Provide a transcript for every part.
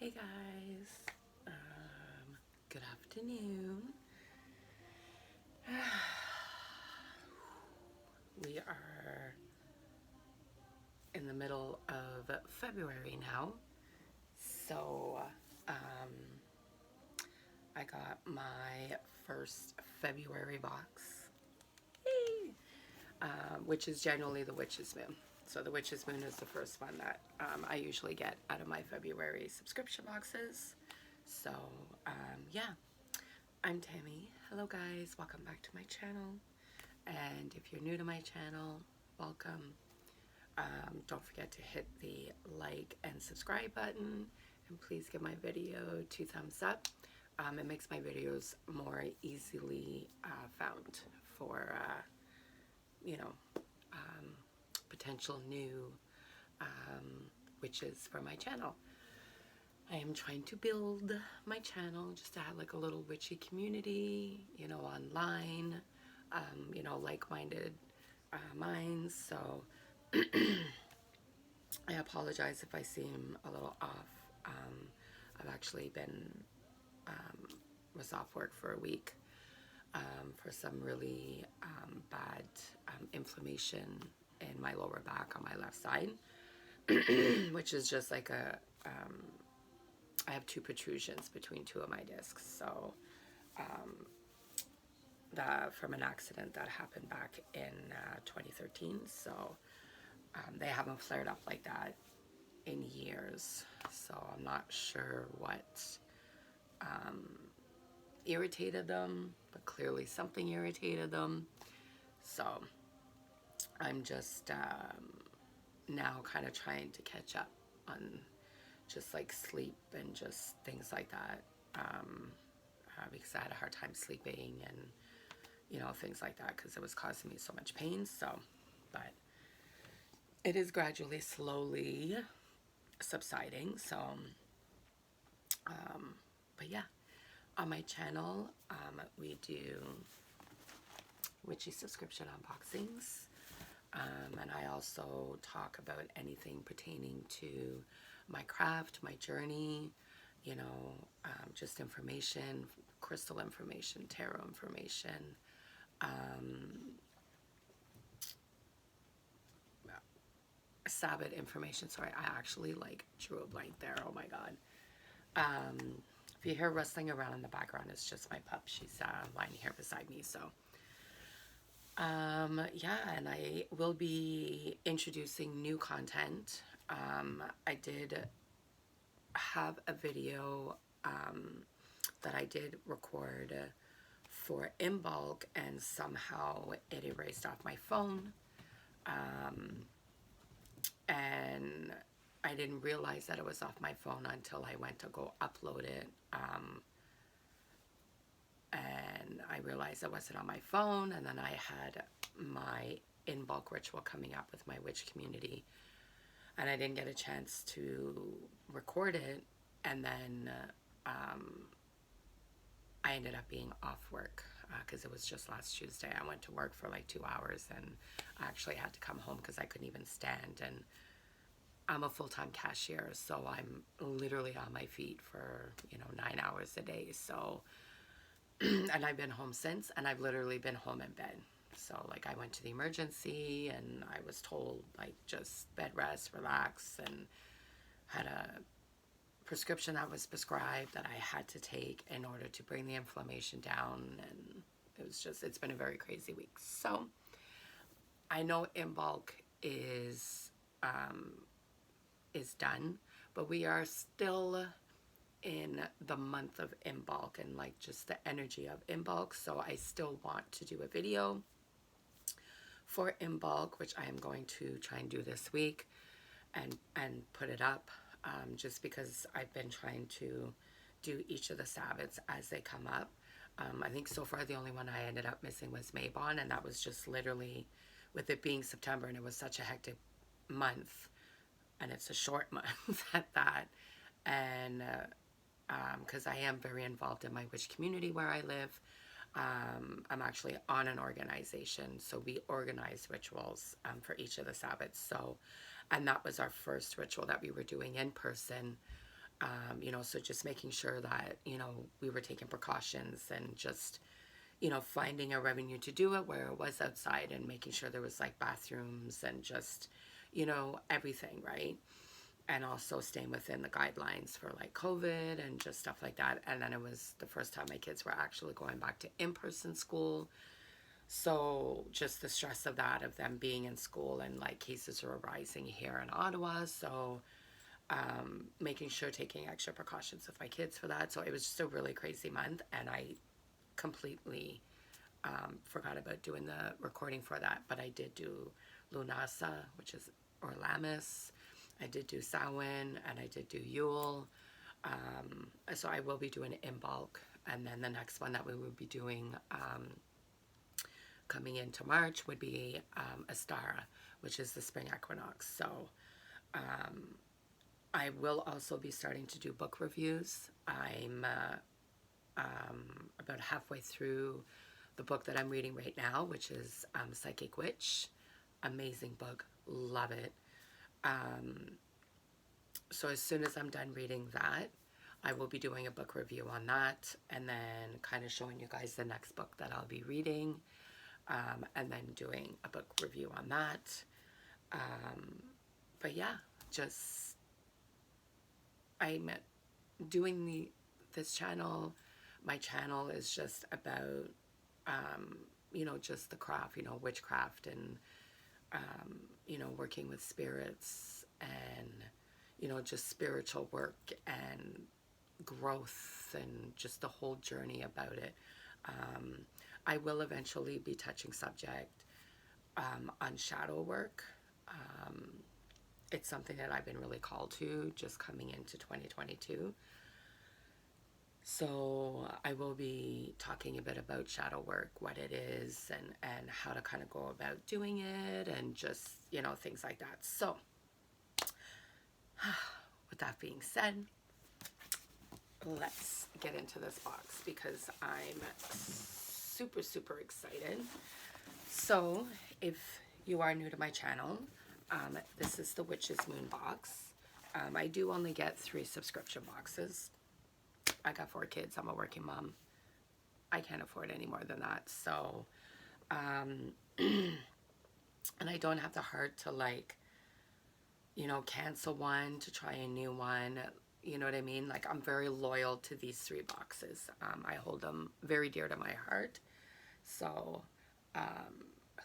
Hey guys, good afternoon. We are in the middle of February now, so um, I got my first February box, Yay! Which is generally the Witch's Moon. So the Witch's Moon is the first one that I usually get out of my February subscription boxes. So yeah, I'm Tammy. Hello guys, welcome back to my channel. And if you're new to my channel, welcome. Don't forget to hit the like and subscribe button, and please give my video 2 thumbs up. It makes my videos more easily found for you know potential new witches for my channel. I am trying to build my channel just to have like a little witchy community, online, like-minded minds. So I apologize if I seem a little off. I've actually was off work for a week for some really bad inflammation in my lower back on my left side, which is just like I have 2 protrusions between 2 of my discs. So from an accident that happened back in 2013. So they haven't flared up like that in years. So I'm not sure what irritated them, but clearly something irritated them. So I'm just now kind of trying to catch up on just like sleep and just things like that, because I had a hard time sleeping and things like that, because it was causing me so much pain. So but it is gradually slowly subsiding. So but yeah, on my channel we do witchy subscription unboxings, and I also talk about anything pertaining to my craft, my journey, just information, crystal information, tarot information, Sabbath information. Sorry, I actually like drew a blank there. Oh my god. If you hear rustling around in the background, it's just my pup. She's lying here beside me. So yeah, and I will be introducing new content. I did have a video that I did record for in bulk, and somehow it erased off my phone. And I didn't realize that it was off my phone until I went to go upload it. And I realized it wasn't on my phone, and then I had my in bulk ritual coming up with my witch community, and I didn't get a chance to record it. And then I ended up being off work because it was just last Tuesday. I went to work for like 2 hours, and I actually had to come home because I couldn't even stand. And I'm a full-time cashier, so I'm literally on my feet for 9 hours a day. So and I've been home since, and I've literally been home in bed. So like I went to the emergency, and I was told like just bed rest, relax, and had a prescription that was prescribed that I had to take in order to bring the inflammation down. And it's been a very crazy week. So I know in bulk is done, but we are still in the month of in bulk and like just the energy of in bulk. So I still want to do a video for in bulk, which I am going to try and do this week and put it up, just because I've been trying to do each of the Sabbaths as they come up. I think so far the only one I ended up missing was Maybon, and that was just literally with it being September, and it was such a hectic month, and it's a short month at that. And because I am very involved in my witch community where I live. I'm actually on an organization, so we organize rituals for each of the Sabbaths. So, and that was our first ritual that we were doing in person. You know, so just making sure that, you know, we were taking precautions and just, you know, finding a revenue to do it where it was outside and making sure there was like bathrooms and just, you know, everything, right? And also staying within the guidelines for like COVID and just stuff like that. And then it was the first time my kids were actually going back to in-person school. So just the stress of that, of them being in school, and like cases are rising here in Ottawa. So making sure taking extra precautions with my kids for that. So it was just a really crazy month, and I completely forgot about doing the recording for that. But I did do Lunasa, which is, or Lammas. I did do Samhain, and I did do Yule. So I will be doing it in bulk. And then the next one that we will be doing coming into March would be Astara, which is the spring equinox. So I will also be starting to do book reviews. I'm about halfway through the book that I'm reading right now, which is Psychic Witch. Amazing book. Love it. So as soon as I'm done reading that, I will be doing a book review on that, and then kind of showing you guys the next book that I'll be reading, and then doing a book review on that. But yeah, just I'm doing this channel. My channel is just about you know, just the craft, you know, witchcraft, and you know, working with spirits, and you know, just spiritual work and growth, and just the whole journey about it. I will eventually be touching subject on shadow work. It's something that I've been really called to just coming into 2022. So I will be talking a bit about shadow work, what it is, and how to kind of go about doing it, and just, you know, things like that. So with that being said, let's get into this box because I'm super, super excited. So if you are new to my channel, this is the Witch's Moon box. I do only get 3 subscription boxes. I got 4 kids. I'm a working mom. I can't afford any more than that. So, and I don't have the heart to, like, you know, cancel one to try a new one. You know what I mean? Like, I'm very loyal to these 3 boxes. I hold them very dear to my heart. So,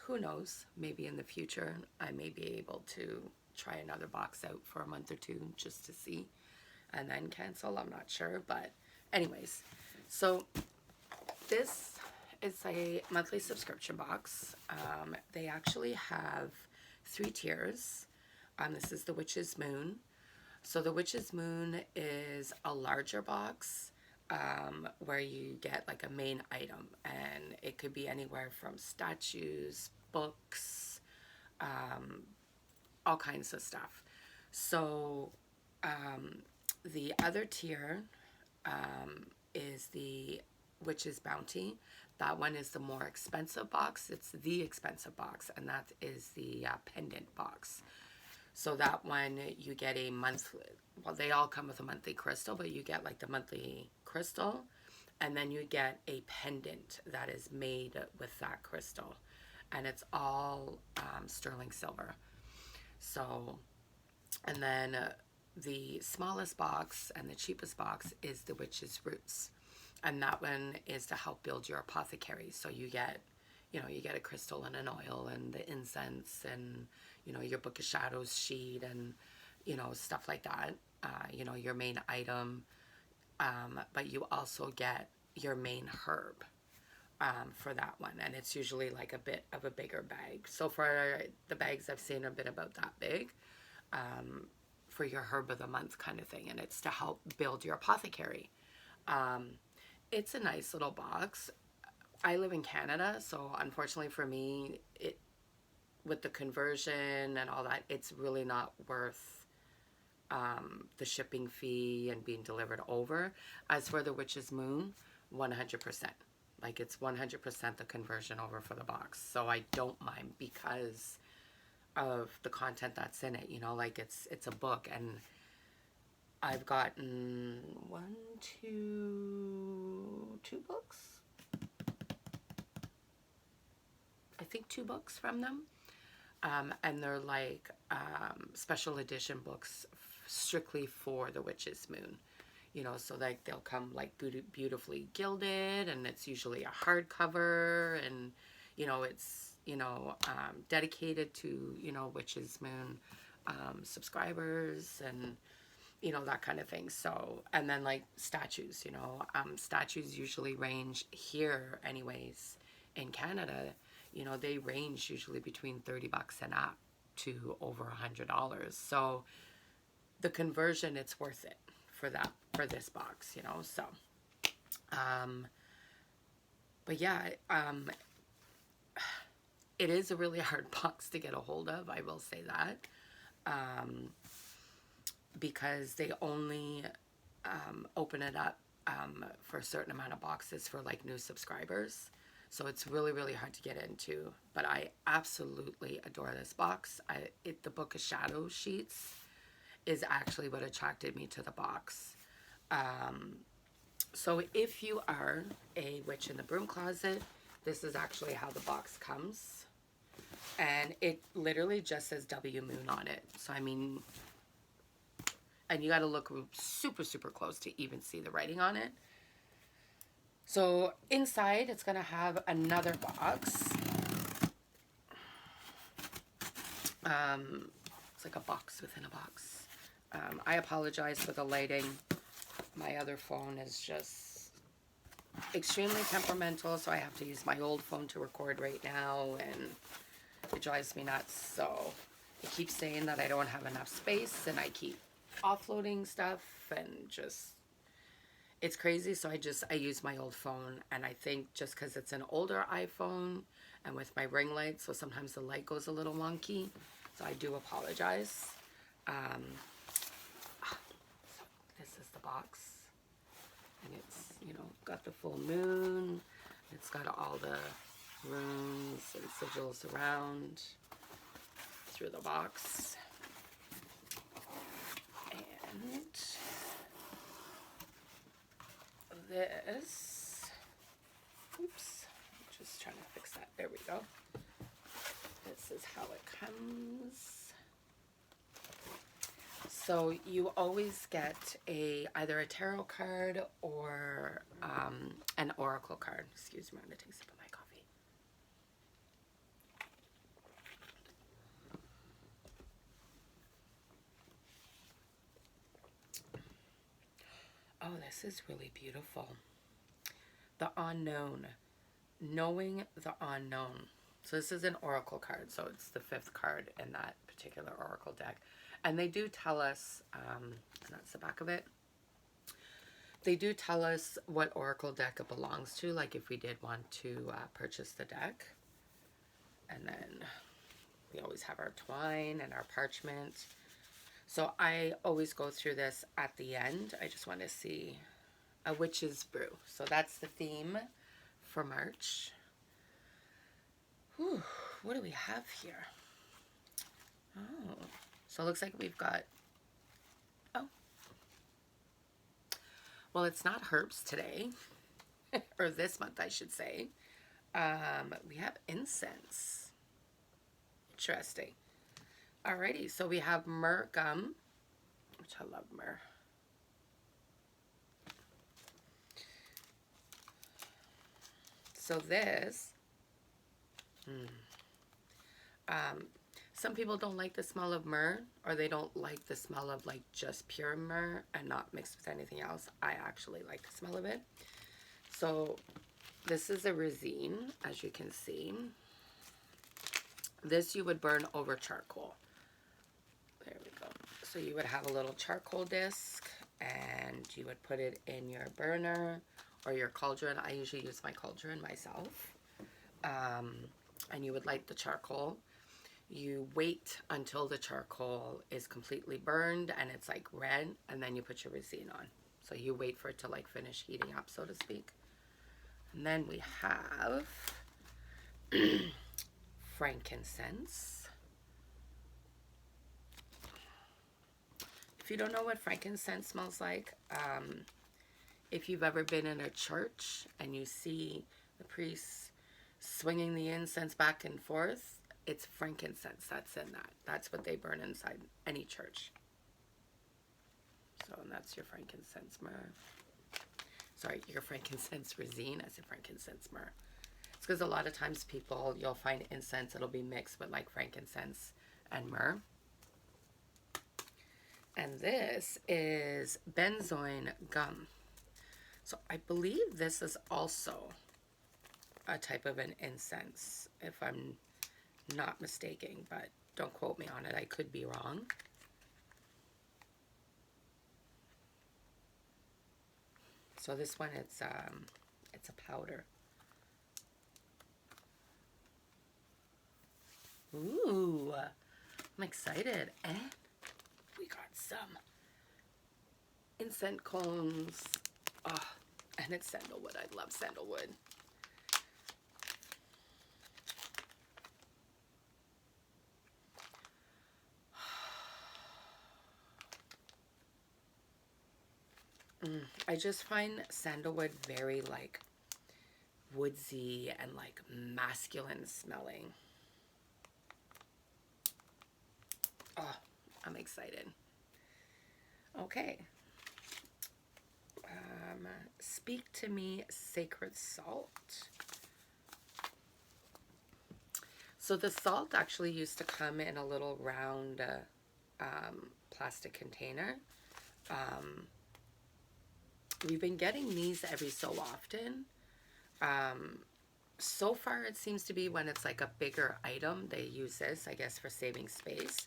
who knows? Maybe in the future, I may be able to try another box out for a month or 2 just to see, and then cancel. I'm not sure, but anyways, so this is a monthly subscription box. They actually have 3 tiers. This is the Witch's Moon. So the Witch's Moon is a larger box where you get like a main item, and it could be anywhere from statues, books, all kinds of stuff. So the other tier is the Witch's Bounty. That one is the more expensive box. It's the expensive box, and that is the Pendant Box. So that one, you get a monthly, well, they all come with a monthly crystal, but you get like the monthly crystal, and then you get a pendant that is made with that crystal, and it's all sterling silver. So, and then the smallest box and the cheapest box is the Witch's Roots, and that one is to help build your apothecary. So you get, you know, you get a crystal and an oil and the incense, and you know, your Book of Shadows sheet, and you know, stuff like that. You know, your main item, but you also get your main herb for that one, and it's usually like a bit of a bigger bag. So for the bags I've seen, a bit about that big, for your herb of the month kind of thing, and it's to help build your apothecary. It's a nice little box. I live in Canada, so unfortunately for me, it, with the conversion and all that, it's really not worth the shipping fee and being delivered over. As for the Witch's Moon, 100%. Like, it's 100% the conversion over for the box. So I don't mind because of the content that's in it, you know, like it's a book, and I've gotten two books. I think 2 books from them. And they're like special edition books strictly for the witch's moon. You know, so like they'll come like beautifully gilded, and it's usually a hardcover, and you know it's dedicated to witch's moon subscribers, and that kind of thing. So, and then like statues, statues usually range here anyways in Canada, they range usually between $30 and up to over $100. So the conversion, it's worth it for this box, so but yeah, it is a really hard box to get a hold of, I will say that, because they only open it up for a certain amount of boxes for like new subscribers. So it's really, really hard to get into. But I absolutely adore this box. The Book of Shadow sheets is actually what attracted me to the box. So if you are a witch in the broom closet, this is actually how the box comes. And it literally just says W Moon on it. So I mean, and you got to look super, super close to even see the writing on it. So inside, it's going to have another box. It's like a box within a box. I apologize for the lighting. My other phone is just extremely temperamental, so I have to use my old phone to record right now, and it drives me nuts. So it keeps saying that I don't have enough space, and I keep offloading stuff, and just, it's crazy. So I use my old phone, and I think just because it's an older iPhone and with my ring light, so sometimes the light goes a little wonky, so I do apologize. So this is the box, and it's got the full moon, it's got all the runes and sigils around through the box. And this, oops, I'm just trying to fix that. There we go. This is how it comes. So you always get either a tarot card or an oracle card. Excuse me, I'm going to take a sip of my coffee. Oh, this is really beautiful. The unknown. Knowing the unknown. So this is an oracle card. So it's the 5th card in that particular oracle deck. And they do tell us, and that's the back of it, they do tell us what oracle deck it belongs to, like if we did want to purchase the deck. And then we always have our twine and our parchment. So I always go through this at the end. I just want to see a witch's brew. So that's the theme for March. Whew, what do we have here? Oh, so it looks like we've got, oh, well, it's not herbs today, or this month, I should say. We have incense. Interesting. Alrighty, so we have myrrh gum, which I love myrrh. So this, some people don't like the smell of myrrh, or they don't like the smell of like just pure myrrh and not mixed with anything else. I actually like the smell of it. So this is a resin, as you can see. This you would burn over charcoal. There we go. So you would have a little charcoal disc, and you would put it in your burner or your cauldron. I usually use my cauldron myself. And you would light the charcoal. You wait until the charcoal is completely burned and it's like red, and then you put your resin on. So you wait for it to like finish heating up, so to speak. And then we have frankincense. If you don't know what frankincense smells like, if you've ever been in a church and you see the priests swinging the incense back and forth, it's frankincense that's in that. That's what they burn inside any church. So, and that's your frankincense myrrh. Sorry, your frankincense resin. I said frankincense myrrh. It's because a lot of times people, you'll find incense, it'll be mixed with like frankincense and myrrh. And this is benzoin gum. So I believe this is also a type of an incense, if I'm not mistaken, but don't quote me on it. I could be wrong. So this one, it's a powder. Ooh, I'm excited. And we got some incense cones. Oh, and it's sandalwood. I love sandalwood. I just find sandalwood very like woodsy and like masculine smelling. Oh, I'm excited. Okay. Speak to Me Sacred Salt. So the salt actually used to come in a little round plastic container. We've been getting these every so often. So far it seems to be when it's like a bigger item, they use this, I guess, for saving space.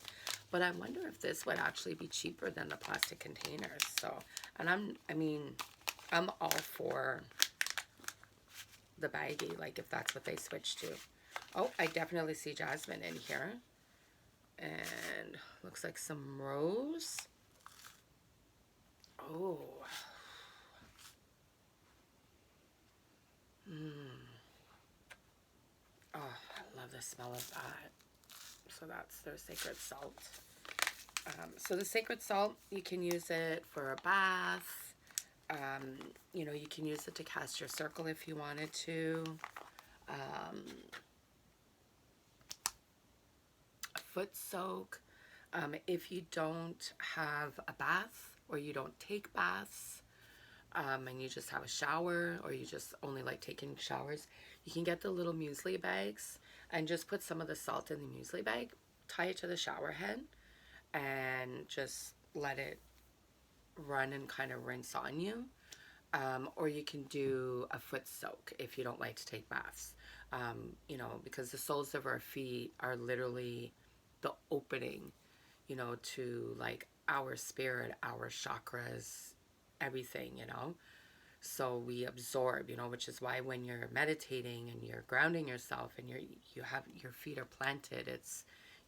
But I wonder if this would actually be cheaper than the plastic containers. So, and I'm all for the baggie, like if that's what they switch to. Oh, I definitely see jasmine in here. And looks like some rose. Oh. Oh, I love the smell of that. So that's their sacred salt. So the sacred salt, you can use it for a bath. You know, you can use it to cast your circle if you wanted to. A foot soak. If you don't have a bath or you don't take baths, and you just have a shower, or you just only like taking showers, you can get the little muesli bags and just put some of the salt in the muesli bag, tie it to the shower head, and just let it run and kind of rinse on you. Or you can do a foot soak if you don't like to take baths. You know, because the soles of our feet are literally the opening, you know, to like our spirit, our chakras, everything, you know. So we absorb, you know, which is why when you're meditating and you're grounding yourself and you have your feet are planted, it's,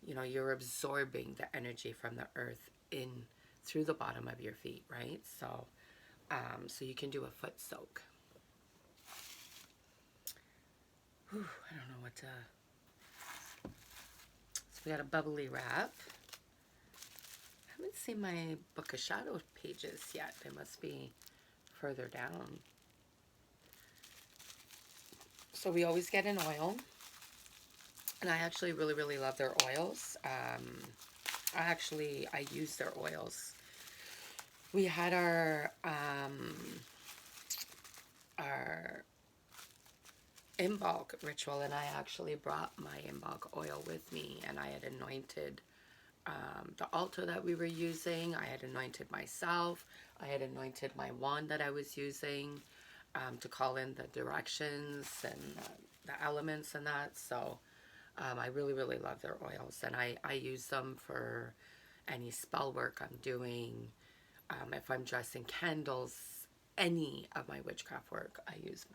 you know, you're absorbing the energy from the earth in through the bottom of your feet, right? So so you can do a foot soak. Whew, I don't know what to. So we got a bubbly wrap. I haven't seen my Book of Shadow pages yet. They must be further down. So we always get an oil. And I actually really, really love their oils. I use their oils. We had our Imbolc ritual, and I actually brought my Imbolc oil with me, and I had anointed the altar that we were using. I had anointed myself. I had anointed my wand that I was using to call in the directions and the elements and that. So I really, really love their oils, and I use them for any spell work I'm doing. If I'm dressing candles, any of my witchcraft work, I use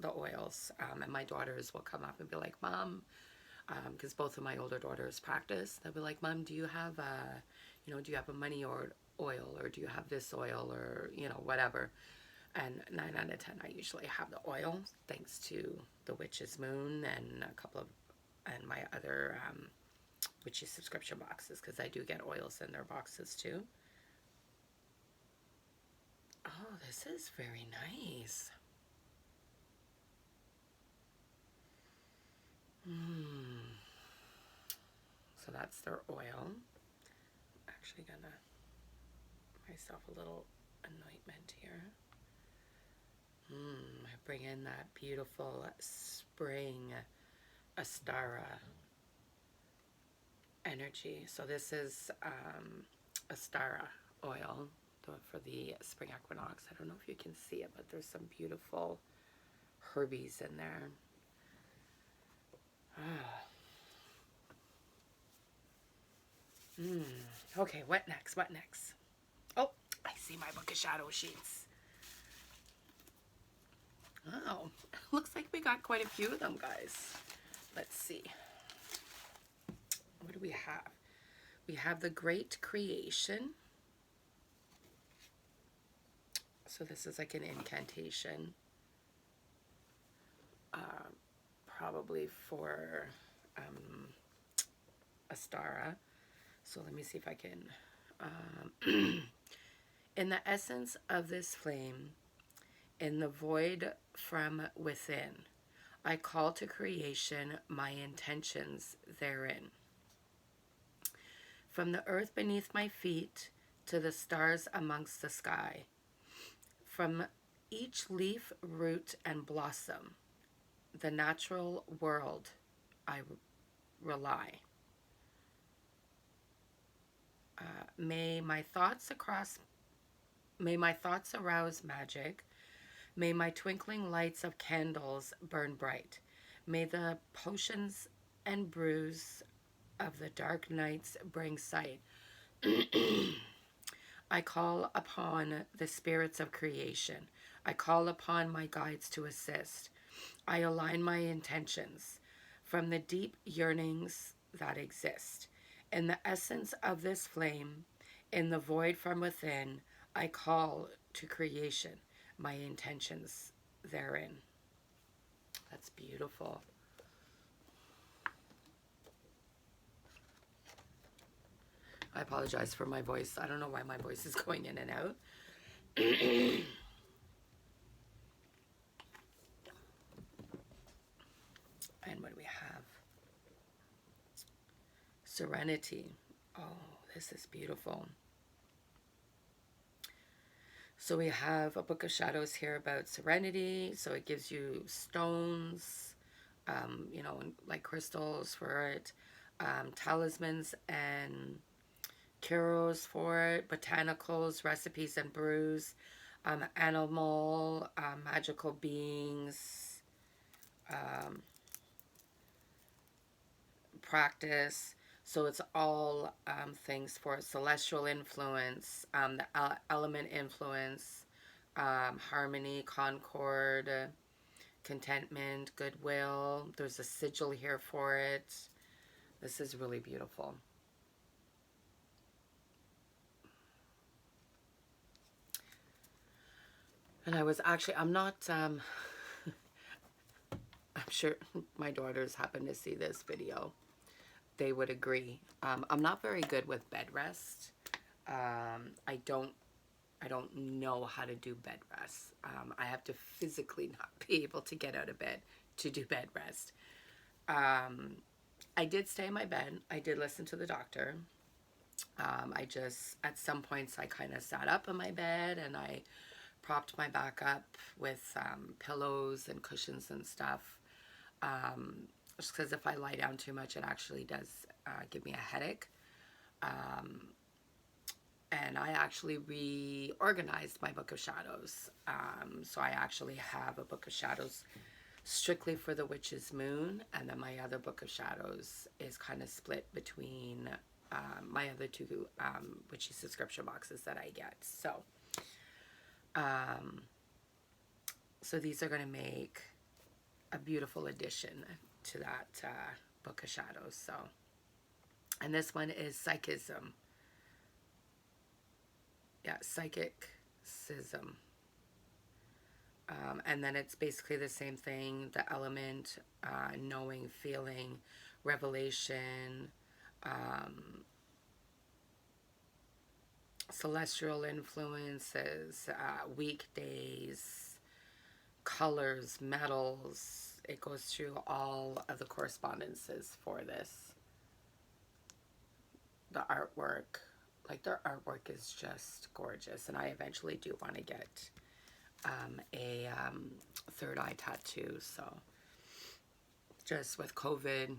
the oils. And my daughters will come up and be like, Mom, because both of my older daughters practice. They'll be like, Mom, do you have do you have a money or oil, or do you have this oil, or, you know, whatever. And 9 out of 10, I usually have the oil, thanks to the Witch's Moon and and my other witchy subscription boxes, because I do get oils in their boxes too. this is very nice. So that's their oil. I'm actually gonna myself a little anointment here. I bring in that beautiful spring Astara energy. So this is Astara oil for the spring equinox. I don't know if you can see it, but there's some beautiful herbies in there. Okay, what next? What next? Oh, I see my Book of Shadow sheets. Oh, looks like we got quite a few of them, guys. Let's see. What do we have? We have the Great Creation. So this is like an incantation. Probably for Astara. So let me see if I can. In the essence of this flame, in the void from within, I call to creation my intentions therein. From the earth beneath my feet to the stars amongst the sky, from each leaf, root, and blossom, the natural world I rely. May my thoughts arouse magic. May my twinkling lights of candles burn bright. May the potions and brews of the dark nights bring sight. I call upon the spirits of creation. I call upon my guides to assist. I align my intentions from the deep yearnings that exist. In the essence of this flame, in the void from within, I call to creation my intentions therein. That's beautiful. I apologize for my voice. I don't know why my voice is going in and out. And what do we have? Serenity. Oh, this is beautiful. So we have a Book of Shadows here about serenity. So it gives you stones, you know, like crystals for it, talismans and curos for it, botanicals, recipes and brews, animal, magical beings, practice. So it's all things for celestial influence, the element influence, harmony, concord, contentment, goodwill. There's a sigil here for it. This is really beautiful. And I was actually, I'm not, I'm sure my daughters happen to see this video. They would agree. I'm not very good with bed rest. I don't know how to do bed rest. I have to physically not be able to get out of bed to do bed rest. I did stay in my bed. I did listen to the doctor. I just, at some points, I kind of sat up in my bed and I propped my back up with pillows and cushions and stuff. Just because if I lie down too much, it actually does give me a headache. And I actually reorganized my Book of Shadows. So I actually have a Book of Shadows strictly for the Witch's Moon, and then my other Book of Shadows is kind of split between my other two witchy subscription boxes that I get. So these are going to make a beautiful addition to that Book of Shadows. So, and this one is Psychism. Yeah, Psychicism. And then it's basically the same thing, the element, knowing, feeling, revelation, celestial influences, weekdays, colors, metals. It goes through all of the correspondences for this. The artwork, like their artwork is just gorgeous. And I eventually do want to get a third eye tattoo. So just with COVID,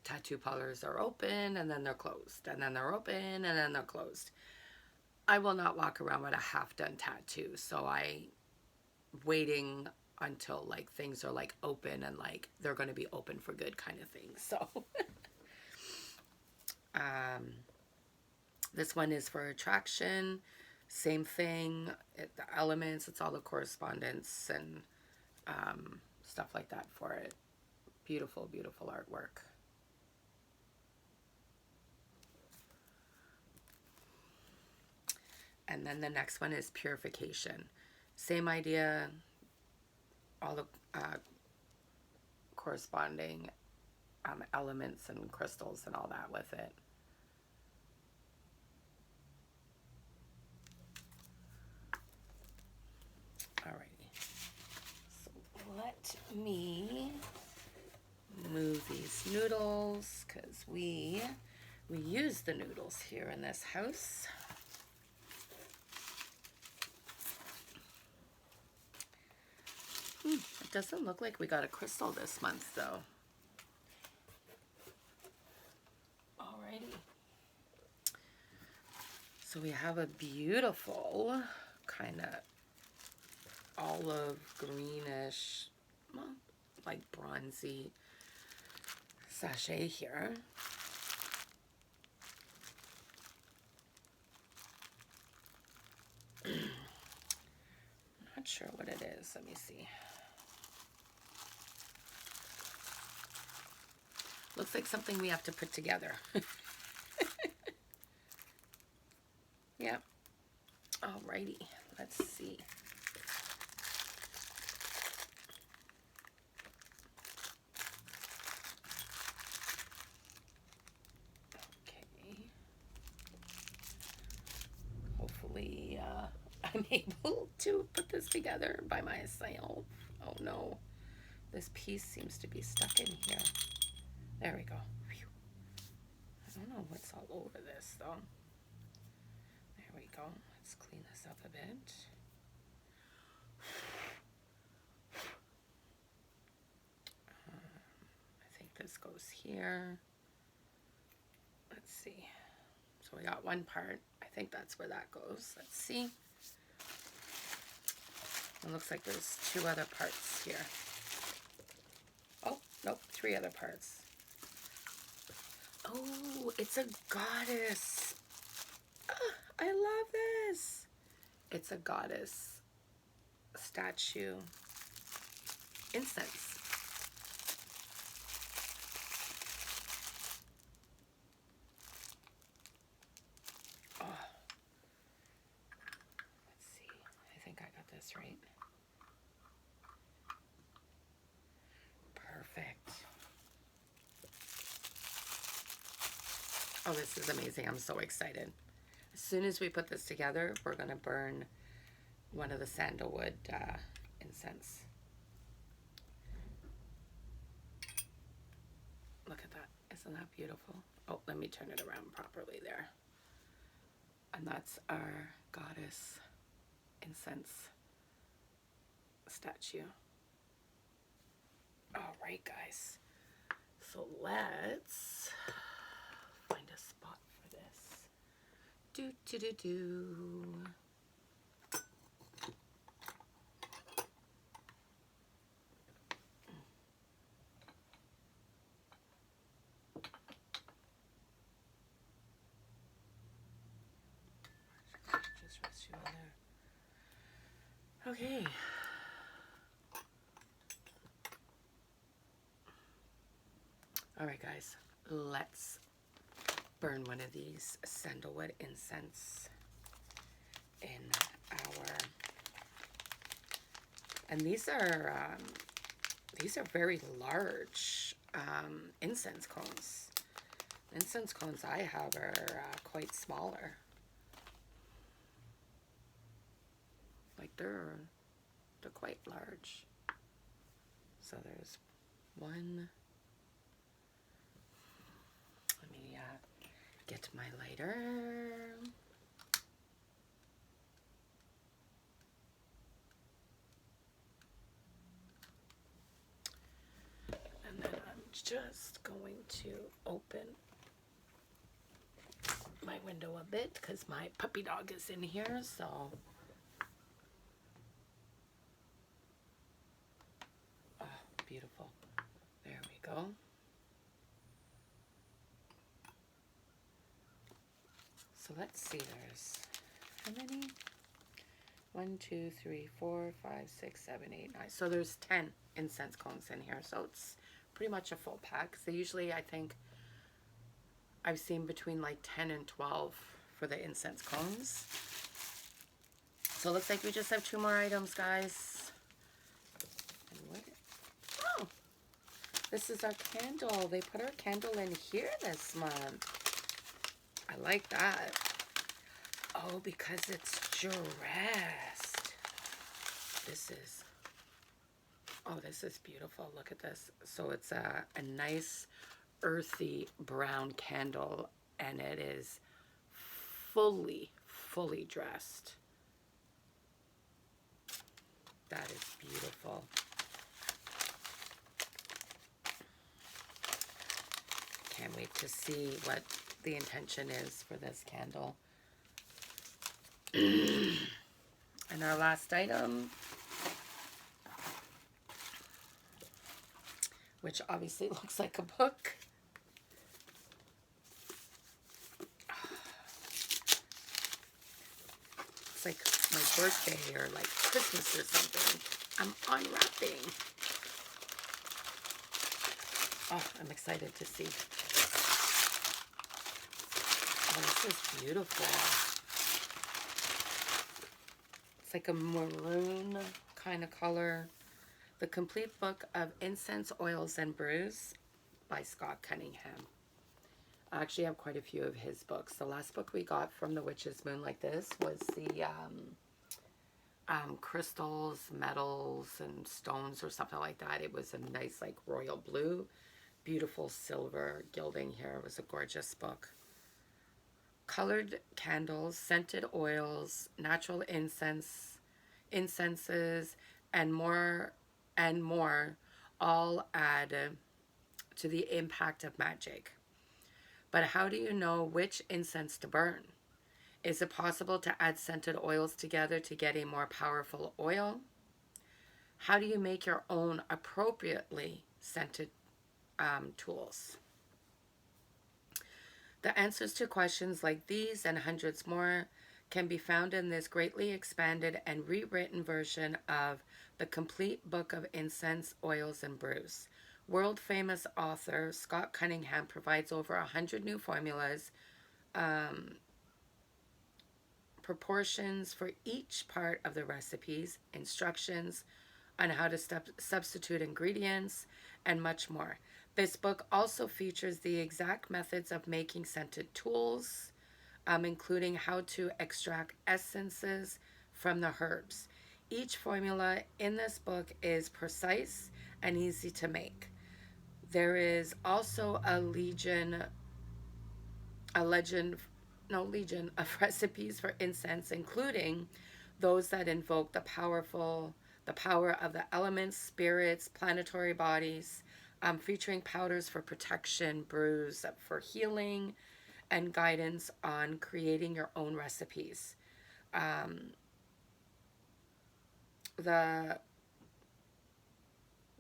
tattoo parlors are open and then they're closed, and then they're open and then they're closed. I will not walk around with a half-done tattoo, so I waiting until like things are like open and like they're going to be open for good kind of thing. So this one is for attraction. Same thing. The elements, it's all the correspondence and stuff like that for it. Beautiful, beautiful artwork. And then the next one is Purification. Same idea, all the corresponding elements and crystals and all that with it. Alrighty. So let me move these noodles because we use the noodles here in this house. It doesn't look like we got a crystal this month though. Alrighty. So we have a beautiful kind of olive greenish, well, like bronzy sachet here. I'm not sure what it is. Let me see. Looks like something we have to put together. Yep. Alrighty. Let's see. Okay. Hopefully, I'm able to put this together by myself. Oh no. This piece seems to be stuck in here. There we go. Whew. I don't know what's all over this though. There we go. Let's clean this up a bit. I think this goes here. Let's see. So we got one part. I think that's where that goes. Let's see. It looks like there's two other parts here. Oh, nope, three other parts. Oh, it's a goddess. I love this. It's a goddess statue. Incense. Oh. Let's see. I think I got this right. Perfect. Oh, this is amazing. I'm so excited. As soon as we put this together, we're going to burn one of the sandalwood incense. Look at that. Isn't that beautiful? Oh, let me turn it around properly there. And that's our goddess incense statue. All right, guys. So let's find a spot for this. Do. Just rest you in there. Okay. All right, guys, let's burn one of these sandalwood incense in our, and these are very large incense cones. Incense cones I have are quite smaller. they're quite large. So there's one. Let me get my lighter. And then I'm just going to open my window a bit because my puppy dog is in here, so oh, beautiful. There we go. So let's see, there's how many? 1, 2, 3, 4, 5, 6, 7, 8, 9. So there's 10 incense cones in here. So it's pretty much a full pack. So usually I think I've seen between like 10 and 12 for the incense cones. So it looks like we just have 2 more items, guys. And what? Oh, this is our candle. They put our candle in here this month. I like that. Oh, because it's dressed. This is beautiful. Look at this. So it's a nice earthy brown candle, and it is fully dressed. That is beautiful. Can't wait to see what the intention is for this candle. And our last item, which obviously looks like a book. It's like my birthday or like Christmas or something. I'm unwrapping. Oh, I'm excited to see. Oh, this is beautiful. It's like a maroon kind of color. The Complete Book of Incense, Oils, and Brews by Scott Cunningham. I actually have quite a few of his books. The last book we got from the Witch's Moon like this was the crystals, metals, and stones or something like that. It was a nice like royal blue, beautiful silver gilding here. It was a gorgeous book. Colored candles, scented oils, natural incenses, and more, all add to the impact of magic. But how do you know which incense to burn? Is it possible to add scented oils together to get a more powerful oil? How do you make your own appropriately scented tools? The answers to questions like these and hundreds more can be found in this greatly expanded and rewritten version of the Complete Book of Incense, Oils, and Brews. World-famous author Scott Cunningham provides over 100 new formulas, proportions for each part of the recipes, instructions on how to substitute ingredients, and much more. This book also features the exact methods of making scented tools, including how to extract essences from the herbs. Each formula in this book is precise and easy to make. There is also a legion of recipes for incense, including those that invoke the power of the elements, spirits, planetary bodies, featuring powders for protection, brews for healing, and guidance on creating your own recipes. The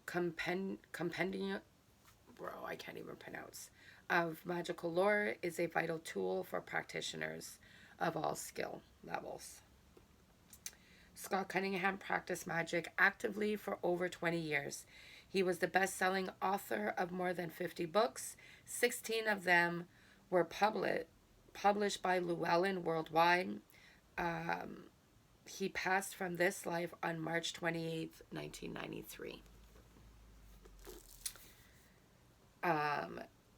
compendium, I can't even pronounce, of magical lore is a vital tool for practitioners of all skill levels. Scott Cunningham practiced magic actively for over 20 years. He was the best-selling author of more than 50 books. 16 of them were published by Llewellyn worldwide. He passed from this life on March 28th, 1993.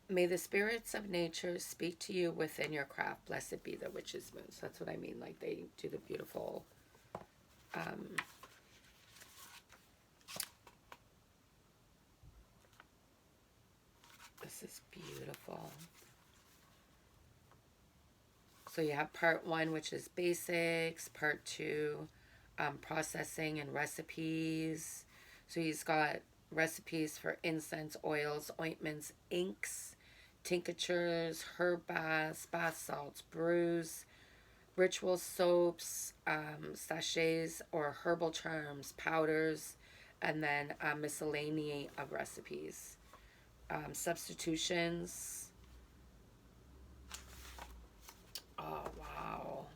May the spirits of nature speak to you within your craft. Blessed be the Witch's Moon. So that's what I mean. Like they do the beautiful This is beautiful. So you have part 1, which is basics, part 2, processing and recipes. So he's got recipes for incense, oils, ointments, inks, tinctures, herb baths, bath salts, brews, ritual soaps, sachets or herbal charms, powders, and then a miscellany of recipes. Substitutions. Oh, wow.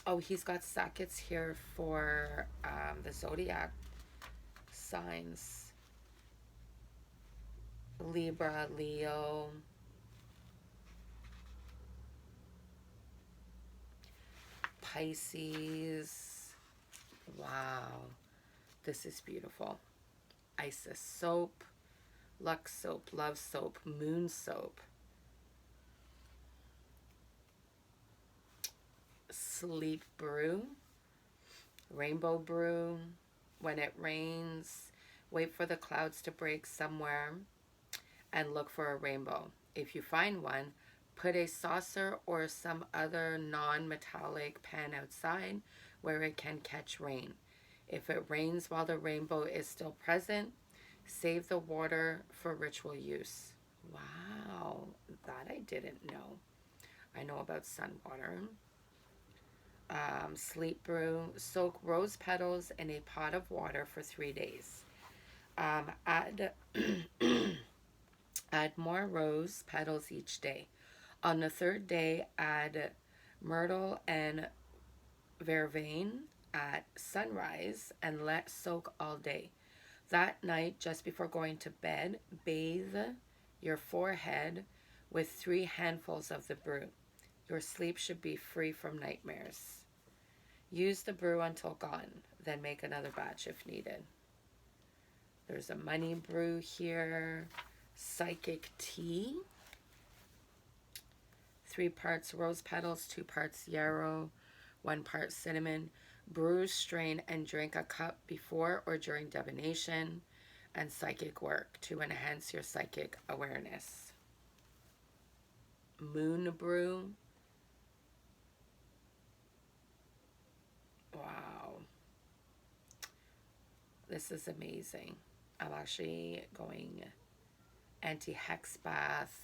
Oh, he's got sockets here for the zodiac signs. Libra, Leo, Pisces. Wow. This is beautiful. Isis soap, Lux soap, Love soap, Moon soap, Sleep Brew, Rainbow Brew, When it rains, wait for the clouds to break somewhere and look for a rainbow. If you find one, put a saucer or some other non-metallic pan outside where it can catch rain. If it rains while the rainbow is still present, save the water for ritual use. Wow, that I didn't know. I know about sun water. Sleep Brew, soak rose petals in a pot of water for 3 days. Add add more rose petals each day. On the 3rd day, add myrtle and vervain at sunrise and let soak all day. That night, just before going to bed, bathe your forehead with 3 handfuls of the brew. Your sleep should be free from nightmares. Use the brew until gone, then make another batch if needed. There's a money brew here. Psychic tea. 3 parts rose petals, 2 parts yarrow, 1 part cinnamon. Brew, strain, and drink a cup before or during divination and psychic work to enhance your psychic awareness. Moon brew. Wow. This is amazing. I'm actually going anti-hex bath,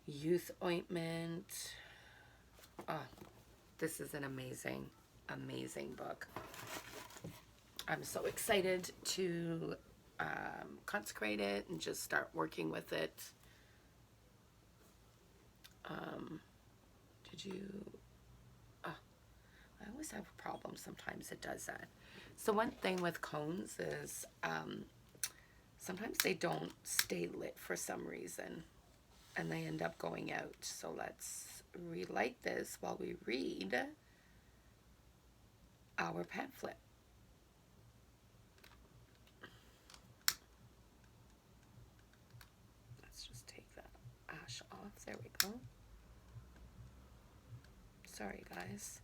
youth ointment. Oh, this is an amazing, amazing book. I'm so excited to consecrate it and just start working with it. Did you... Oh, I always have a problem. Sometimes it does that. So one thing with cones is sometimes they don't stay lit for some reason and they end up going out. So let's relight this while we read our pamphlet. Let's just take the ash off. There we go. Sorry, guys.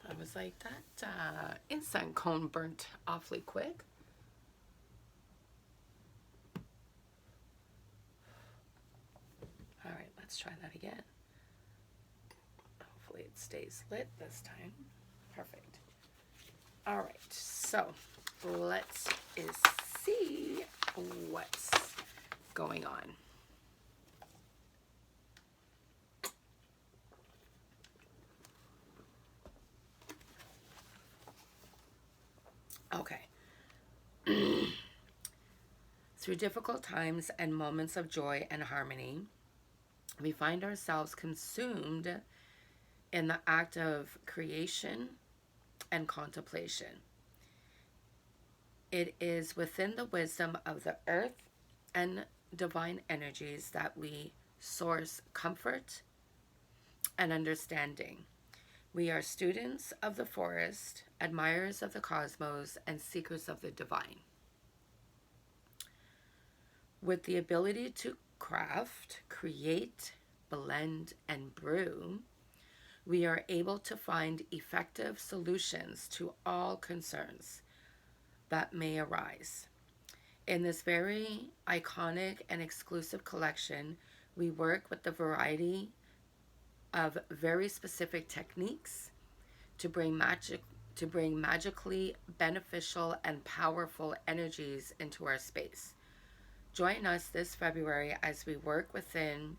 I was like, that incense cone burnt awfully quick. All right, let's try that again. Hopefully it stays lit this time. Perfect. All right, so let's see what's going on. Okay. Through difficult times and moments of joy and harmony, we find ourselves consumed in the act of creation and contemplation. It is within the wisdom of the earth and divine energies that we source comfort and understanding. We are students of the forest, admirers of the cosmos, and seekers of the divine. With the ability to craft, create, blend, and brew, we are able to find effective solutions to all concerns that may arise. In this very iconic and exclusive collection, we work with the variety of very specific techniques to bring magically beneficial and powerful energies into our space. Join us this February as we work within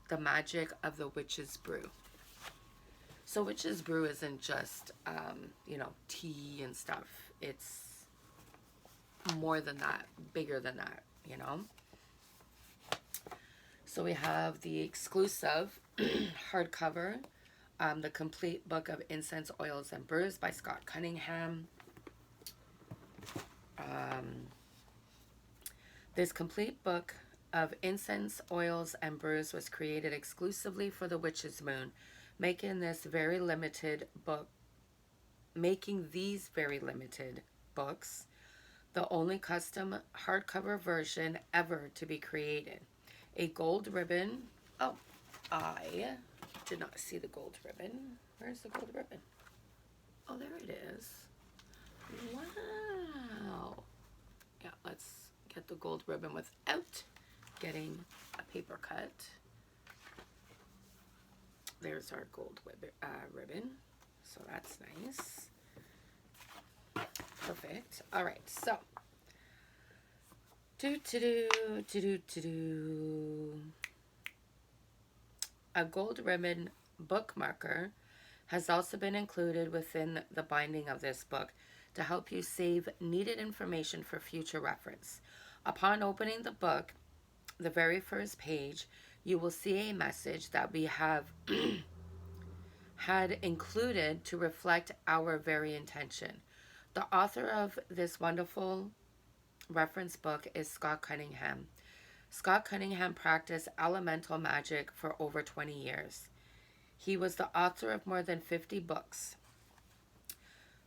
the magic of the Witch's Brew. So Witch's Brew isn't just, tea and stuff. It's more than that, bigger than that, So we have the exclusive hardcover, the complete book of Incense, Oils, and Brews by Scott Cunningham. This complete book of Incense, Oils, and Brews was created exclusively for the Witch's Moon, making these very limited books the only custom hardcover version ever to be created. A gold ribbon. Oh, I did not see the gold ribbon. Where's the gold ribbon? Oh, there it is. Wow. Yeah, let's get the gold ribbon without getting a paper cut. There's our gold ribbon. So that's nice. Perfect. All right, so a gold ribbon bookmarker has also been included within the binding of this book to help you save needed information for future reference. Upon opening the book, the very first page, you will see a message that we have had included to reflect our very intention. The author of this wonderful reference book is Scott Cunningham. Scott Cunningham practiced elemental magic for over 20 years. He was the author of more than 50 books.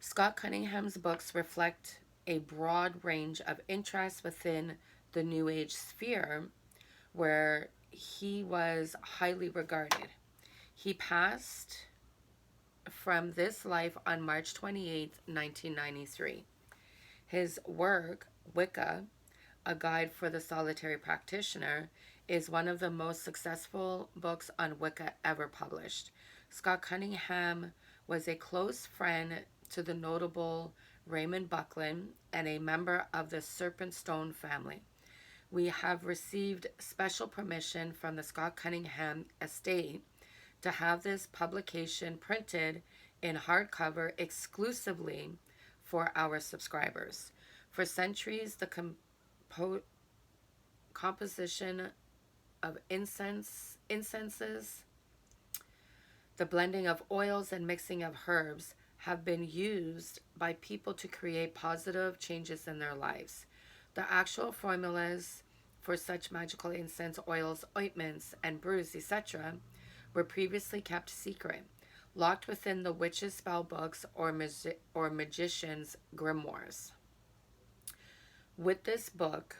Scott Cunningham's books reflect a broad range of interests within the New Age sphere, where he was highly regarded. He passed from this life on March 28, 1993. His work, Wicca, A Guide for the Solitary Practitioner, is one of the most successful books on Wicca ever published. Scott Cunningham was a close friend to the notable Raymond Buckland and a member of the Serpentstone family. We have received special permission from the Scott Cunningham estate to have this publication printed in hardcover exclusively for our subscribers. For centuries, the composition of incenses, the blending of oils and mixing of herbs have been used by people to create positive changes in their lives. The actual formulas for such magical incense, oils, ointments, and brews, etc., were previously kept secret, locked within the witches' spell books or magicians' grimoires. With this book,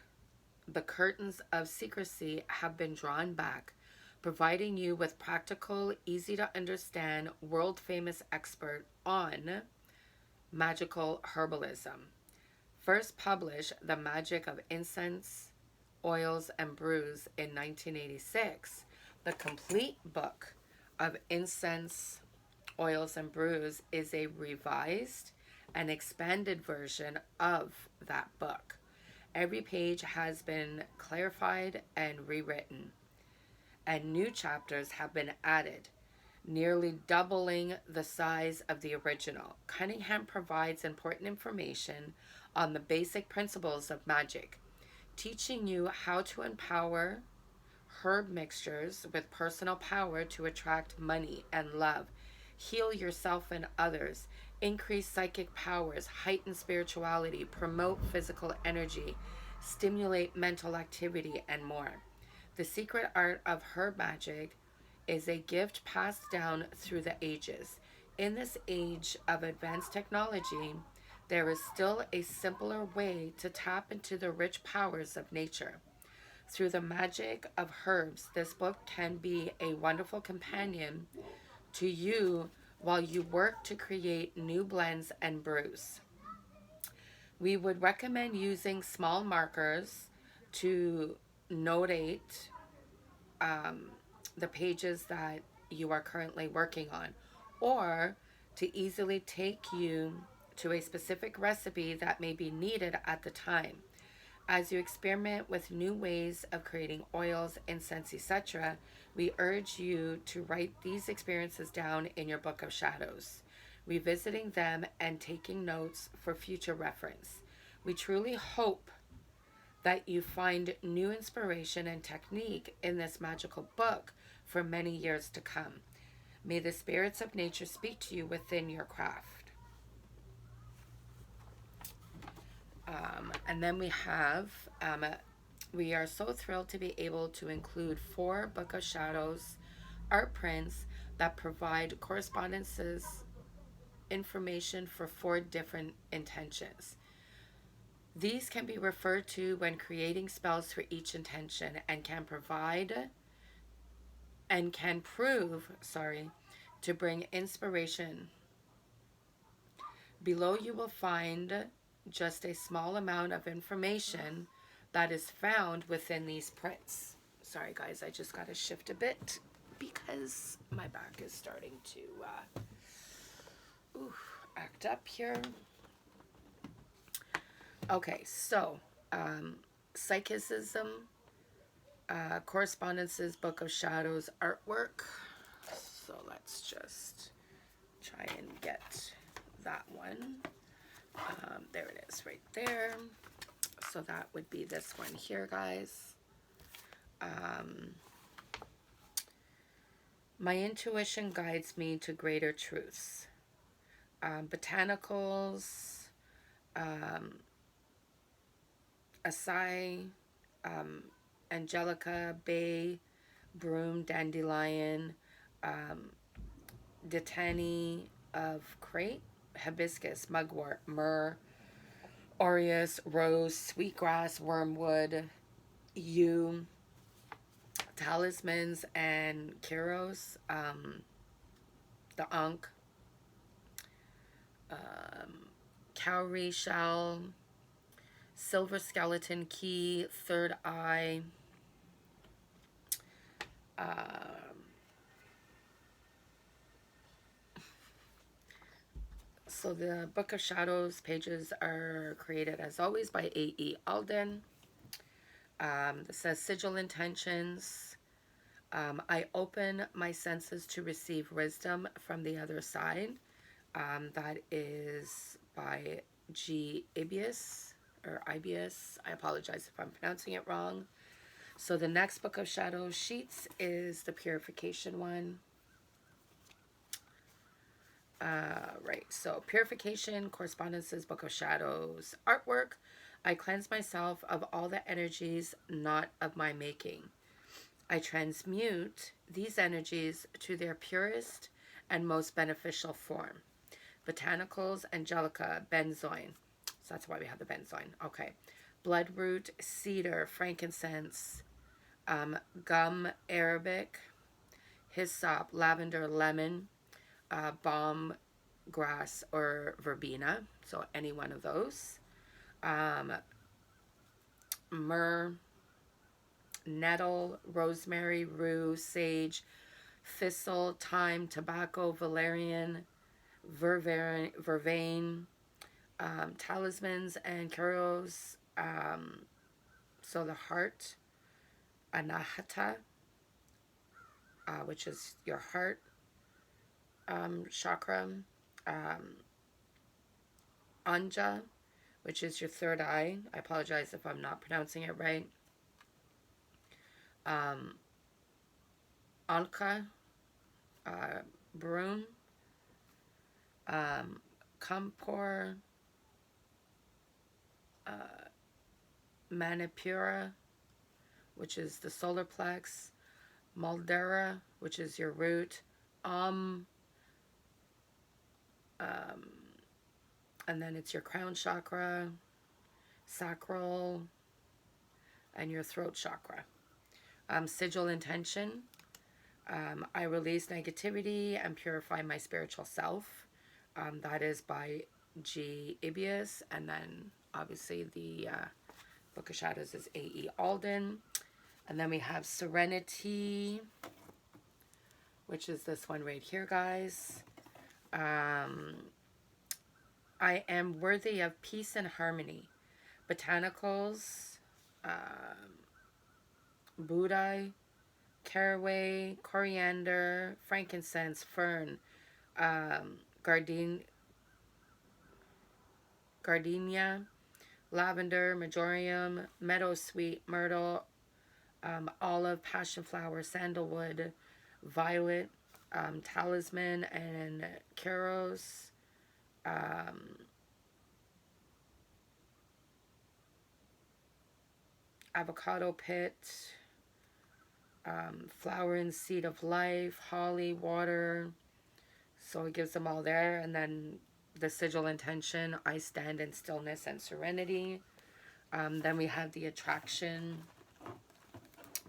the curtains of secrecy have been drawn back, providing you with practical, easy-to-understand, world-famous expert on magical herbalism. First published The Magic of Incense, Oils, and Brews in 1986, the complete book of Incense, Oils, and Brews is a revised and expanded version of that book. Every page has been clarified and rewritten, and new chapters have been added, nearly doubling the size of the original. Cunningham provides important information on the basic principles of magic, teaching you how to empower herb mixtures with personal power to attract money and love, heal yourself and others, increase psychic powers, heighten spirituality, promote physical energy, stimulate mental activity, and more. The secret art of herb magic is a gift passed down through the ages. In this age of advanced technology, there is still a simpler way to tap into the rich powers of nature. Through the magic of herbs, this book can be a wonderful companion to you while you work to create new blends and brews. We would recommend using small markers to notate the pages that you are currently working on, or to easily take you to a specific recipe that may be needed at the time. As you experiment with new ways of creating oils, incense, etc., we urge you to write these experiences down in your book of shadows, revisiting them and taking notes for future reference. We truly hope that you find new inspiration and technique in this magical book for many years to come. May the spirits of nature speak to you within your craft. And then we are so thrilled to be able to include 4 Book of Shadows art prints that provide correspondences information for 4 different intentions. These can be referred to when creating spells for each intention and can prove to bring inspiration. Below you will find just a small amount of information that is found within these prints. Sorry guys, I just got to shift a bit because my back is starting to act up here. Okay, so Psychicism, Correspondences, Book of Shadows artwork. So let's just try and get that one. There it is right there. So that would be this one here, guys. My intuition guides me to greater truths. Botanicals, Acai, Angelica, Bay, Broom, Dandelion, Dittany of Crate, Hibiscus, Mugwort, Myrrh, Aureus, Rose, Sweetgrass, Wormwood, Yew, Talismans and Kuros, the Ankh, Cowrie Shell, Silver Skeleton Key, Third Eye, so the Book of Shadows pages are created as always by A.E. Alden. This says Sigil Intentions. I open my senses to receive wisdom from the other side. That is by G. Ibius, or Ibius. I apologize if I'm pronouncing it wrong. So the next Book of Shadows sheets is the Purification one. Right, so Purification, Correspondences, Book of Shadows, artwork. I cleanse myself of all the energies not of my making. I transmute these energies to their purest and most beneficial form. Botanicals, Angelica, benzoin. So that's why we have the benzoin. Okay. Bloodroot, cedar, frankincense, gum arabic, hyssop, lavender, lemon, balm grass or verbena. So any one of those. Myrrh, nettle, rosemary, rue, sage, thistle, thyme, tobacco, valerian, vervain, talismans and kuros. So the heart, anahata, which is your heart chakra, anja, which is your third eye. I apologize if I'm not pronouncing it right. Anka, broom, Kampor, Manipura, which is the solar plex, Maldera, which is your root, and then it's your crown chakra, sacral, and your throat chakra. Sigil intention. I release negativity and purify my spiritual self. That is by G. Ibius. And then obviously the Book of Shadows is A.E. Alden. And then we have Serenity, which is this one right here, guys. I am worthy of peace and harmony. Botanicals, Buddha, caraway, coriander, frankincense, fern, gardenia, lavender, marjoram, meadowsweet, myrtle, olive, passion flower, sandalwood, violet, talisman, and carols. Avocado pit, flower and seed of life, holly, water. So it gives them all there. And then the sigil intention, I stand in stillness and serenity. Then we have the attraction,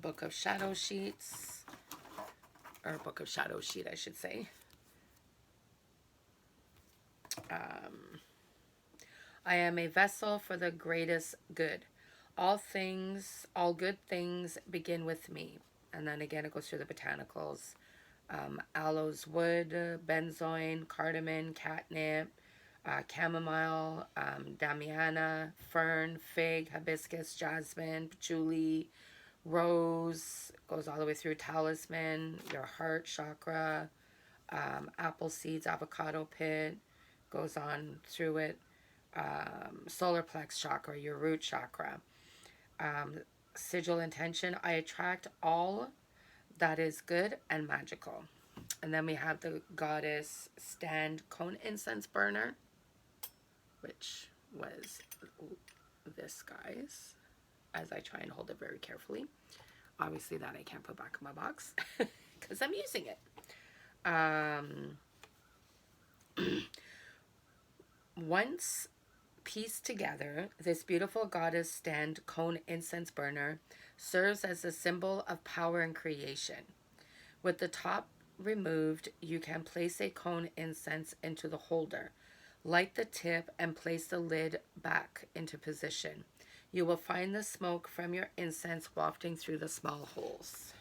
Book of Shadow Sheets, or Book of Shadow Sheet, I should say. I am a vessel for the greatest good. All good things begin with me. And then again, it goes through the botanicals. Aloes wood, benzoin, cardamom, catnip, chamomile, damiana, fern, fig, hibiscus, jasmine, patchouli, rose, goes all the way through talisman, your heart chakra, apple seeds, avocado pit, goes on through it, solar plex chakra, your root chakra. Sigil intention, I attract all that is good and magical. And then we have the goddess stand cone incense burner, which was this, guys, as I try and hold it very carefully. Obviously that I can't put back in my box because I'm using it. Once pieced together, this beautiful goddess stand cone incense burner serves as a symbol of power and creation. With the top removed, you can place a cone incense into the holder. Light the tip and place the lid back into position. You will find the smoke from your incense wafting through the small holes.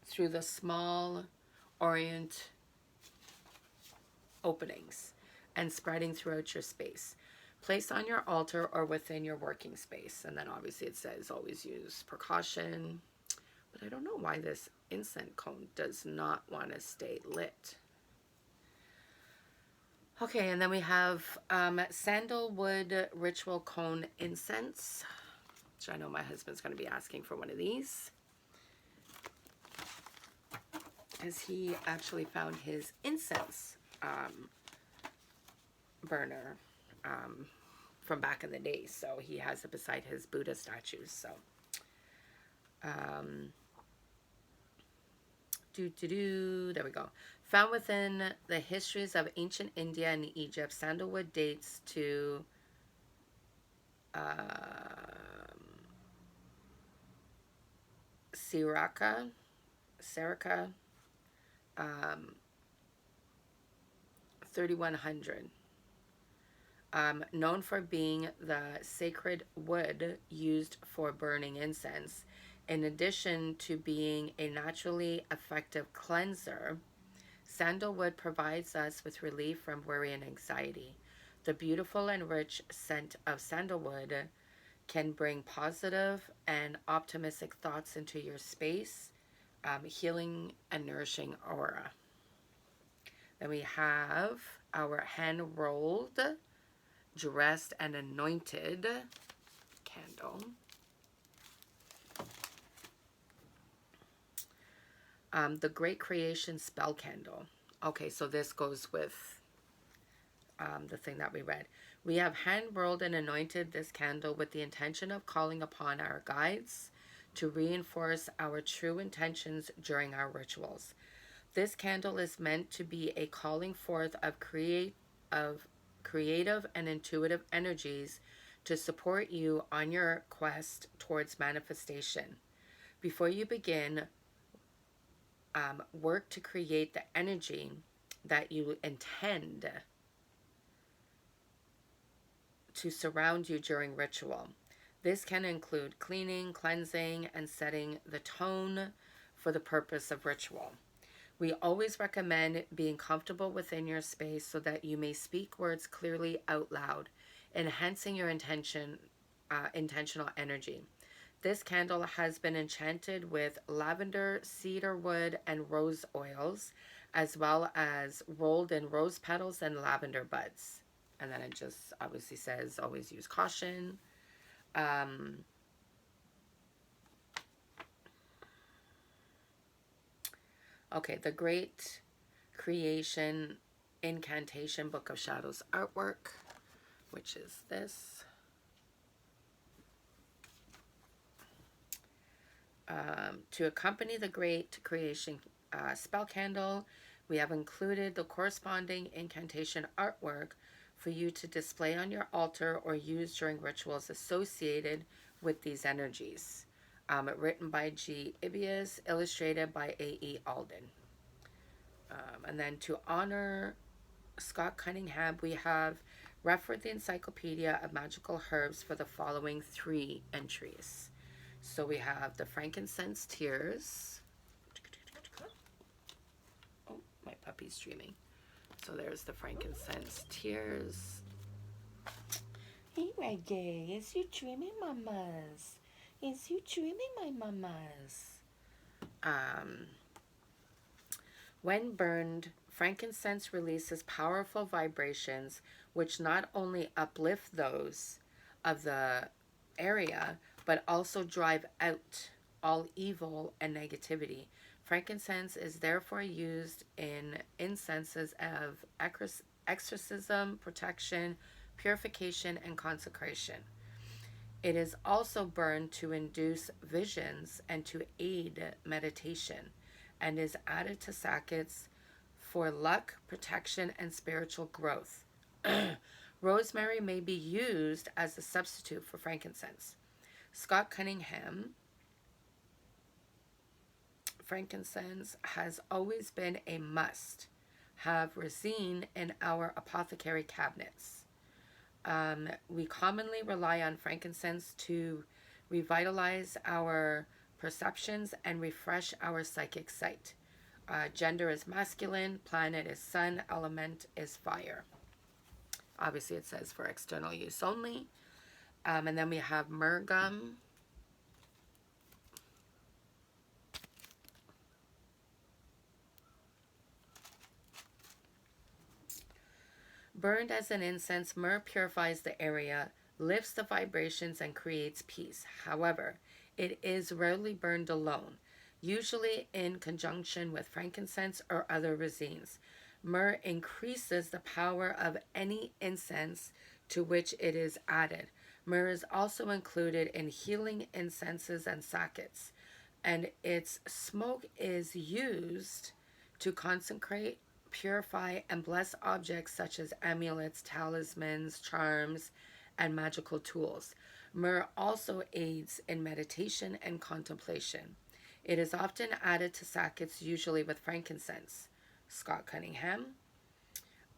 Through the small orient openings and spreading throughout your space. Place on your altar or within your working space. And then obviously it says always use precaution. But I don't know why this incense cone does not want to stay lit. Okay, and then we have Sandalwood Ritual Cone Incense, which I know my husband's going to be asking for one of these, as he actually found his incense burner from back in the day. So he has it beside his Buddha statues. So there we go. Found within the histories of ancient India and Egypt, sandalwood dates to Siraka, 3100. Known for being the sacred wood used for burning incense, in addition to being a naturally effective cleanser, sandalwood provides us with relief from worry and anxiety. The beautiful and rich scent of sandalwood can bring positive and optimistic thoughts into your space, healing and nourishing aura. Then we have our hand-rolled, dressed, and anointed candle. The Great Creation Spell Candle. Okay, so this goes with the thing that we read. We have hand-rolled and anointed this candle with the intention of calling upon our guides to reinforce our true intentions during our rituals. This candle is meant to be a calling forth of creative and intuitive energies to support you on your quest towards manifestation. Before you begin, work to create the energy that you intend to surround you during ritual. This can include cleaning, cleansing, and setting the tone for the purpose of ritual. We always recommend being comfortable within your space so that you may speak words clearly out loud, enhancing your intentional energy. This candle has been enchanted with lavender, cedar wood, and rose oils, as well as rolled in rose petals and lavender buds. And then it just obviously says always use caution. Okay, the Great Creation Incantation Book of Shadows artwork, which is this. To accompany the Great Creation spell candle, we have included the corresponding incantation artwork for you to display on your altar or use during rituals associated with these energies. Written by G. Ibias, illustrated by A.E. Alden. And then to honor Scott Cunningham, we have referenced the Encyclopedia of Magical Herbs for the following 3 entries. So we have the frankincense tears. Oh, my puppy's dreaming. So there's the frankincense tears. Hey, Reggae, is you dreaming, mamas? Is you dreaming, my mamas? When burned, frankincense releases powerful vibrations which not only uplift those of the area, but also drive out all evil and negativity. Frankincense is therefore used in incenses of exorcism, protection, purification, and consecration. It is also burned to induce visions and to aid meditation, and is added to sackets for luck, protection, and spiritual growth. Rosemary may be used as a substitute for frankincense. Scott Cunningham, frankincense has always been a must have resin in our apothecary cabinets. We commonly rely on frankincense to revitalize our perceptions and refresh our psychic sight. Gender is masculine, planet is sun, element is fire. Obviously it says for external use only. And then we have myrrh gum. Burned as an incense, myrrh purifies the area, lifts the vibrations, and creates peace. However, it is rarely burned alone, usually in conjunction with frankincense or other resins. Myrrh increases the power of any incense to which it is added. Myrrh is also included in healing incenses and sackets, and its smoke is used to consecrate, purify, and bless objects such as amulets, talismans, charms, and magical tools. Myrrh also aids in meditation and contemplation. It is often added to sackets, usually with frankincense. Scott Cunningham.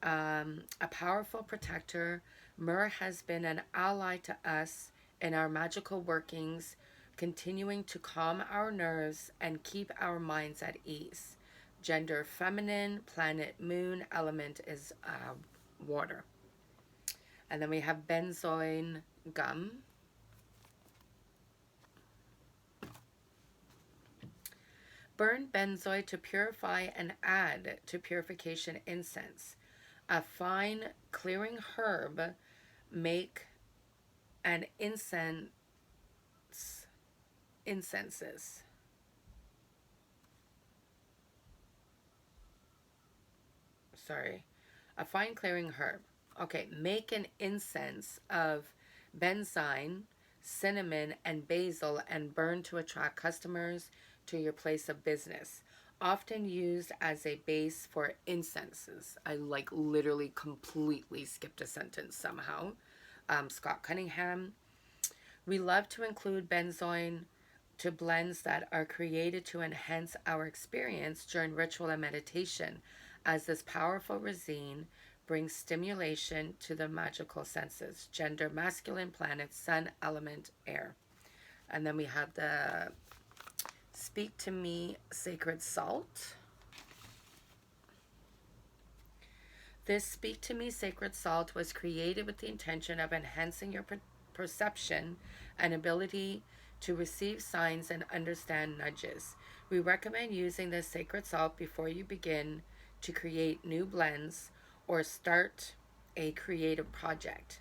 A powerful protector, myrrh has been an ally to us in our magical workings, continuing to calm our nerves and keep our minds at ease. Gender feminine, planet moon, element is water. And then we have benzoin gum. Burn benzoin to purify and add to purification incense. A fine clearing herb make an incenses. Sorry. A fine clearing herb. Okay, make an incense of benzoin, cinnamon, and basil and burn to attract customers to your place of business. often used as a base for incenses. I like literally completely skipped a sentence somehow. Scott Cunningham. We love to include benzoin to blends that are created to enhance our experience during ritual and meditation, as this powerful resin brings stimulation to the magical senses. Gender masculine, planet, sun, element, air. And then we have the Speak to Me Sacred Salt. This Speak to Me Sacred Salt was created with the intention of enhancing your perception and ability to receive signs and understand nudges. We recommend using this sacred salt before you begin to create new blends or start a creative project.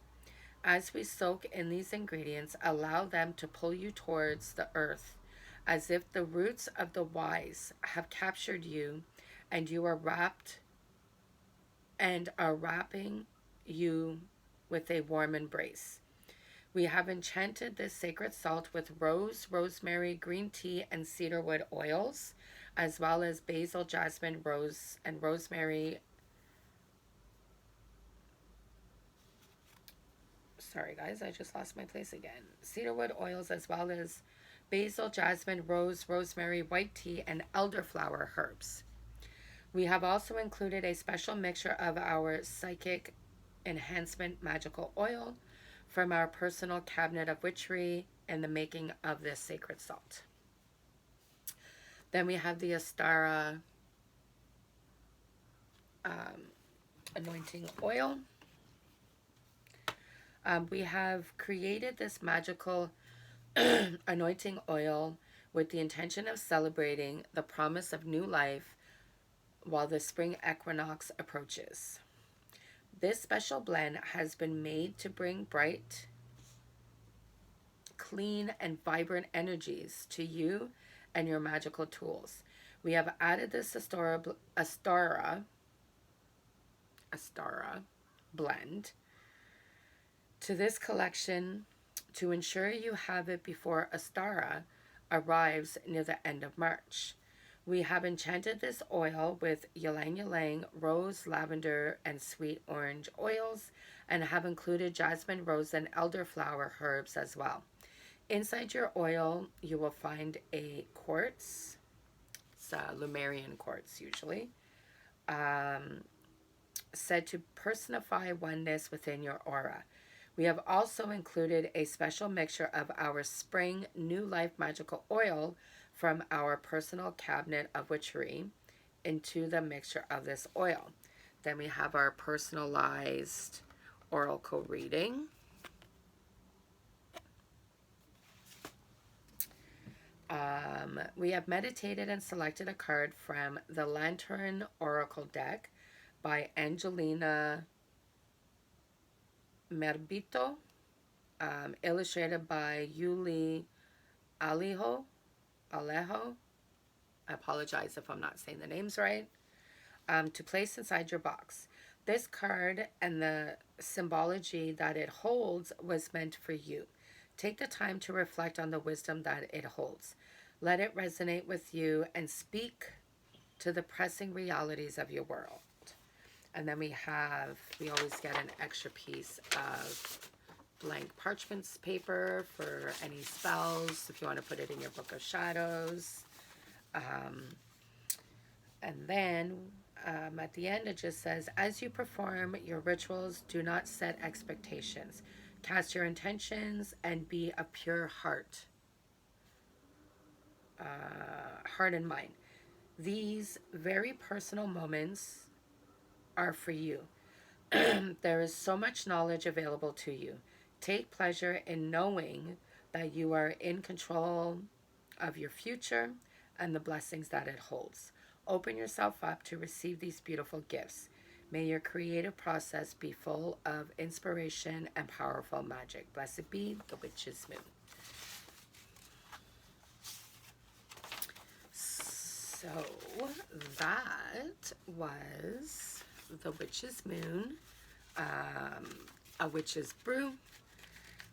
As we soak in these ingredients, allow them to pull you towards the earth, as if the roots of the wise have captured you and you are wrapped and are wrapping you with a warm embrace. We have enchanted this sacred salt with rose, rosemary, green tea, and cedarwood oils, as well as basil, jasmine, rose, and rosemary. Sorry, guys, I just lost my place again. Cedarwood oils, as well as basil, jasmine, rose, rosemary, white tea, and elderflower herbs. We have also included a special mixture of our psychic enhancement magical oil from our personal cabinet of witchery in the making of this sacred salt. Then we have the Astara anointing oil. We have created this magical anointing oil with the intention of celebrating the promise of new life while the spring equinox approaches. This special blend has been made to bring bright, clean, and vibrant energies to you and your magical tools. We have added this Astara blend to this collection to ensure you have it before Astara arrives near the end of March. We have enchanted this oil with ylang ylang, rose, lavender, and sweet orange oils, and have included jasmine, rose, and elderflower herbs as well. Inside your oil, you will find a quartz. It's a Lumerian quartz usually. Said to personify oneness within your aura. We have also included a special mixture of our spring new life magical oil from our personal cabinet of witchery into the mixture of this oil. Then we have our personalized oracle reading. We have meditated and selected a card from the Lantern Oracle deck by Angelina Merbito, illustrated by Yuli Alejo. I apologize if I'm not saying the names right. To place inside your box. This card and the symbology that it holds was meant for you. Take the time to reflect on the wisdom that it holds. Let it resonate with you and speak to the pressing realities of your world. And then we always get an extra piece of blank parchment paper for any spells, if you want to put it in your book of shadows. And then at the end it just says, as you perform your rituals, do not set expectations. Cast your intentions and be a pure heart and mind. These very personal moments are for you. There is so much knowledge available to you. Take pleasure in knowing that you are in control of your future and the blessings that it holds. Open yourself up to receive these beautiful gifts. May your creative process be full of inspiration and powerful magic. Blessed be the Witch's Moon. So that was the Witch's Moon, a Witch's Brew.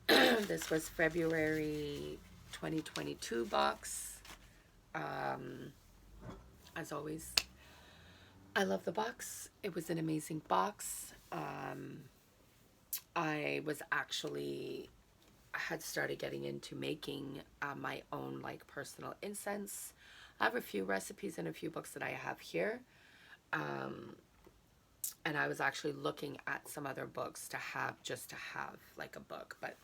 This was February 2022 box. as always, I love the box. It was an amazing box. I was actually had started getting into making my own like personal incense. I have a few recipes and a few books that I have here. And I was actually looking at some other books to have, just to have like a book, but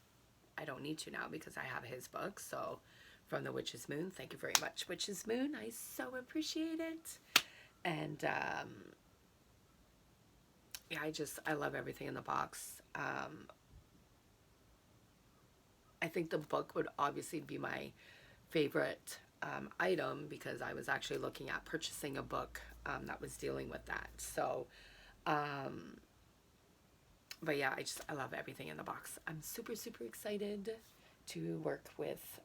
I don't need to now because I have his book. So from the Witch's Moon, thank you very much, Witch's Moon. I so appreciate it. And yeah, I love everything in the box. I think the book would obviously be my favorite item because I was actually looking at purchasing a book that was dealing with that. So, but yeah, I love everything in the box. I'm super, super excited to work with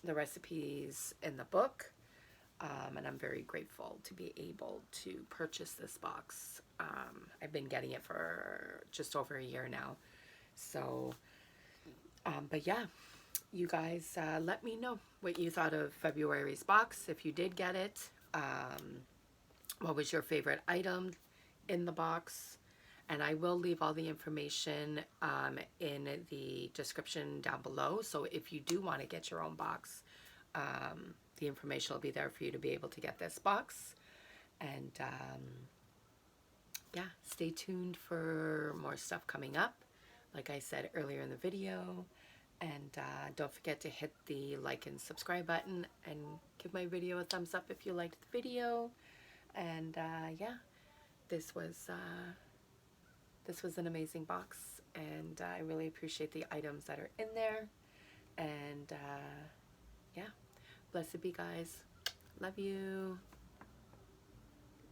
the recipes in the book. And I'm very grateful to be able to purchase this box. I've been getting it for just over a year now. So, but yeah, you guys let me know what you thought of February's box. If you did get it, what was your favorite item in the box? And I will leave all the information in the description down below. So if you do want to get your own box, the information will be there for you to be able to get this box. And yeah, stay tuned for more stuff coming up, like I said earlier in the video. And don't forget to hit the like and subscribe button and give my video a thumbs up if you liked the video. And yeah, this was an amazing box, and I really appreciate the items that are in there. And yeah, blessed be, guys. Love you.